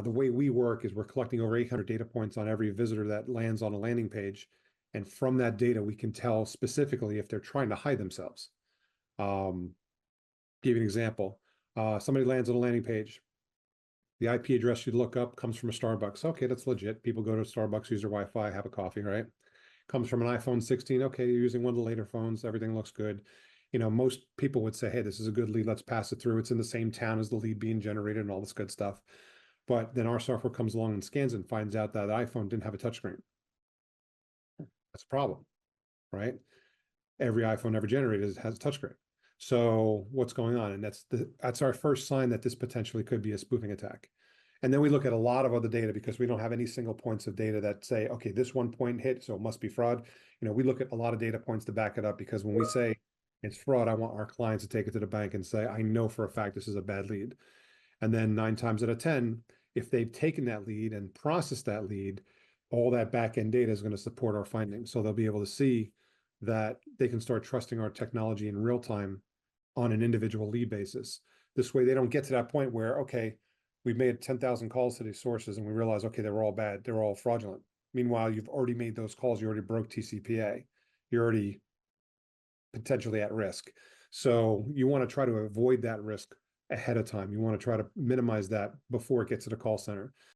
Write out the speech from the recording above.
The way we work is we're collecting over 800 data points on every visitor that lands on a landing page. And from that data, we can tell specifically if they're trying to hide themselves. Give you an example. Somebody lands on a landing page. The IP address you look up comes from a Starbucks. Okay, that's legit. People go to Starbucks, use their Wi-Fi, have a coffee, right? Comes from an iPhone 16. Okay, you're using one of the later phones. Everything looks good. Most people would say, hey, this is a good lead. Let's pass it through. It's in the same town as the lead being generated and all this good stuff. But then our software comes along and scans it and finds out that the iPhone didn't have a touchscreen. That's a problem, right? Every iPhone ever generated has a touchscreen. So what's going on? And that's our first sign that this potentially could be a spoofing attack. And then we look at a lot of other data because we don't have any single points of data that say, okay, this one point hit, so it must be fraud. We look at a lot of data points to back it up, because when we say it's fraud, I want our clients to take it to the bank and say, I know for a fact this is a bad lead. And then 9 times out of 10, if they've taken that lead and processed that lead, all that back end data is going to support our findings. So they'll be able to see that they can start trusting our technology in real time on an individual lead basis. This way, they don't get to that point where, okay, we've made 10,000 calls to these sources and we realize, okay, they're all bad, they're all fraudulent. Meanwhile, you've already made those calls, you already broke TCPA, you're already potentially at risk. So you want to try to avoid that risk ahead of time. You want to try to minimize that before it gets to the call center.